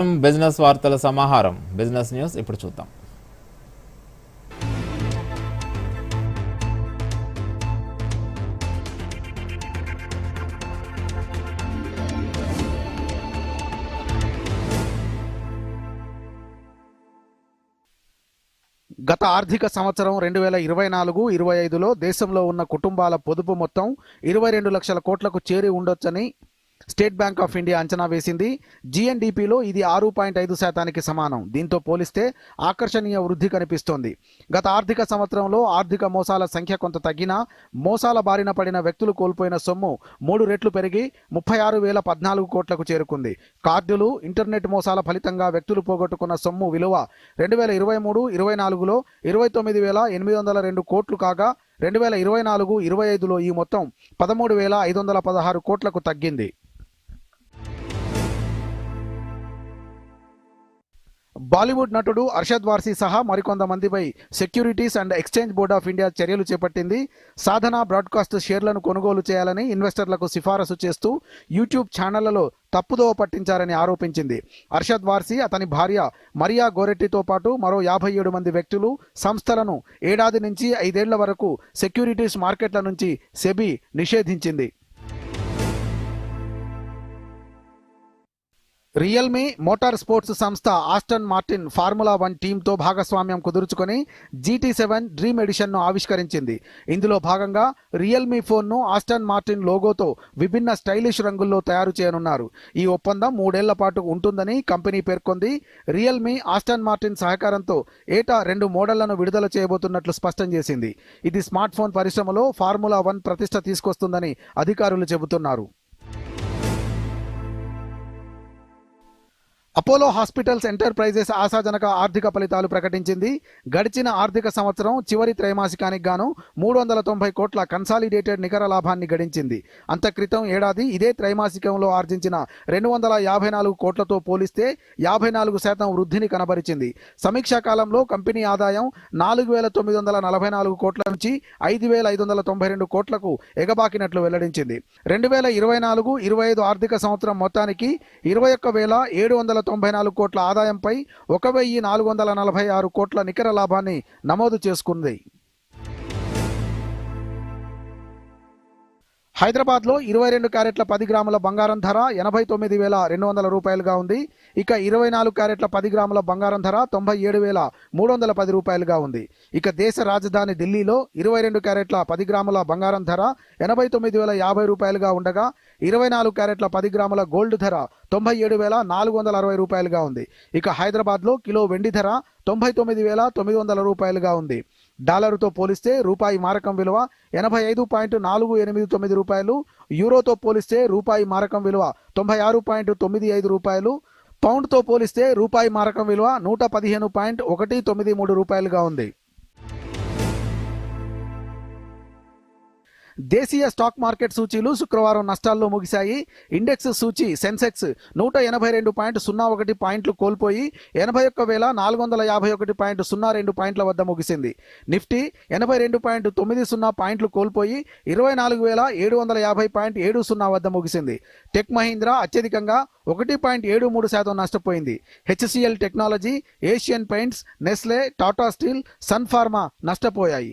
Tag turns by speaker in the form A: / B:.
A: Business వార్తల సమాహారం business news ఇప్పుడు చూద్దాం.
B: గత ఆర్థిక సంవత్సరం 2024-25లో దేశంలో ఉన్న కుటుంబాల పొదుపు మొత్తం 22 లక్షల కోట్లకు చేరి ఉండొచ్చని స్టేట్ బ్యాంక్ ఆఫ్ ఇండియా అంచనా వేసింది. జీఎన్డీపీలో ఇది 6.5% సమానం. దీంతో పోలిస్తే ఆకర్షణీయ వృద్ధి కనిపిస్తోంది. గత ఆర్థిక సంవత్సరంలో ఆర్థిక మోసాల సంఖ్య కొంత తగ్గినా మోసాల బారిన పడిన వ్యక్తులు కోల్పోయిన సొమ్ము 3 రెట్లు పెరిగి 36,014 కోట్లకు చేరుకుంది. కార్డులు, ఇంటర్నెట్ మోసాల ఫలితంగా వ్యక్తులు పోగొట్టుకున్న సొమ్ము విలువ 2023-24లో 29,802 కోట్లు కాగా 2024-25లో ఈ మొత్తం 13,516 కోట్లకు తగ్గింది. బాలీవుడ్ నటుడు అర్షద్ వార్సీ సహా మరికొంతమందిపై Securities and Exchange Board of India చర్యలు చేపట్టింది. సాధన బ్రాడ్కాస్ట్ షేర్లను కొనుగోలు చేయాలని ఇన్వెస్టర్లకు సిఫారసు చేస్తూ యూట్యూబ్ ఛానళ్లలో తప్పుదోవ పట్టించారని ఆరోపించింది. అర్షద్ వార్సీ, అతని భార్య మరియా గోరెట్టితో పాటు మరో 57 మంది వ్యక్తులు, సంస్థలను ఏడాది నుంచి 5 ఏళ్ల వరకు సెక్యూరిటీస్ మార్కెట్ల నుంచి సెబీ నిషేధించింది. రియల్మీ మోటార్ స్పోర్ట్స్ సంస్థ ఆస్టన్ మార్టిన్ ఫార్ములా 1 టీంతో భాగస్వామ్యం కుదుర్చుకొని GT7 డ్రీమ్ ఎడిషన్ను ఆవిష్కరించింది. ఇందులో భాగంగా రియల్మీ ఫోన్ను ఆస్టన్ మార్టిన్ లోగోతో విభిన్న స్టైలిష్ రంగుల్లో తయారు చేయనున్నారు. ఈ ఒప్పందం 3 ఏళ్ల పాటు ఉంటుందని కంపెనీ పేర్కొంది. రియల్మీ ఆస్టన్ మార్టిన్ సహకారంతో ఏటా 2 మోడళ్లను విడుదల చేయబోతున్నట్లు స్పష్టం చేసింది. ఇది స్మార్ట్ ఫోన్ పరిశ్రమలో ఫార్ములా 1 ప్రతిష్ట తీసుకొస్తుందని అధికారులు చెబుతున్నారు. అపోలో హాస్పిటల్స్ ఎంటర్ప్రైజెస్ ఆశాజనక ఆర్థిక ఫలితాలు ప్రకటించింది. గడిచిన ఆర్థిక సంవత్సరం చివరి త్రైమాసికానికి గాను 390 కోట్ల కన్సాలిడేటెడ్ నికర లాభాన్ని గడించింది. అంత క్రితం ఏడాది ఇదే త్రైమాసికంలో ఆర్జించిన 254 కోట్లతో పోలిస్తే 54% వృద్ధిని కనబరిచింది. సమీక్షా కాలంలో కంపెనీ ఆదాయం 4,944 కోట్ల నుంచి 5,592 కోట్లకు ఎగబాకినట్లు వెల్లడించింది. 2024-25 ఆర్థిక సంవత్సరం మొత్తానికి 21,794 కోట్ల ఆదాయంపై 1,446 కోట్ల నికర లాభాన్ని నమోదు చేసుకుంది. హైదరాబాద్లో 22 క్యారెట్ల 10 గ్రాముల బంగారం ధర 89,200 రూపాయలుగా ఉంది. ఇక 24 క్యారెట్ల 10 గ్రాముల బంగారం ధర 97,310 రూపాయలుగా ఉంది. ఇక దేశ రాజధాని ఢిల్లీలో 22 క్యారెట్ల 10 గ్రాముల బంగారం ధర 89,050 రూపాయలుగా ఉండగా 24 క్యారెట్ల 10 గ్రాముల గోల్డ్ ధర 97,460 రూపాయలుగా ఉంది. ఇక హైదరాబాద్లో కిలో వెండి ధర 99,900 రూపాయలుగా ఉంది. డాలరుతో పోలిస్తే రూపాయి మారకం విలువ 85.489 రూపాయలు, యూరోతో పోలిస్తే రూపాయి మారకం విలువ 96.95 రూపాయలు, పౌండ్తో పోలిస్తే రూపాయి మారకం విలువ 115.193 రూపాయలుగా ఉంది. దేశీయ స్టాక్ మార్కెట్ సూచీలు శుక్రవారం నష్టాల్లో ముగిశాయి. ఇండెక్స్ సూచీ సెన్సెక్స్ 182.01 పాయింట్లు కోల్పోయి 81,451.02 పాయింట్ల వద్ద ముగిసింది. నిఫ్టీ 82.90 పాయింట్లు కోల్పోయి 24,750.70 వద్ద ముగిసింది. టెక్ మహీంద్రా అత్యధికంగా 1.73% నష్టపోయింది. HCL Technology, Asian Paints, Nestle, Tata Steel, Sun Pharma నష్టపోయాయి.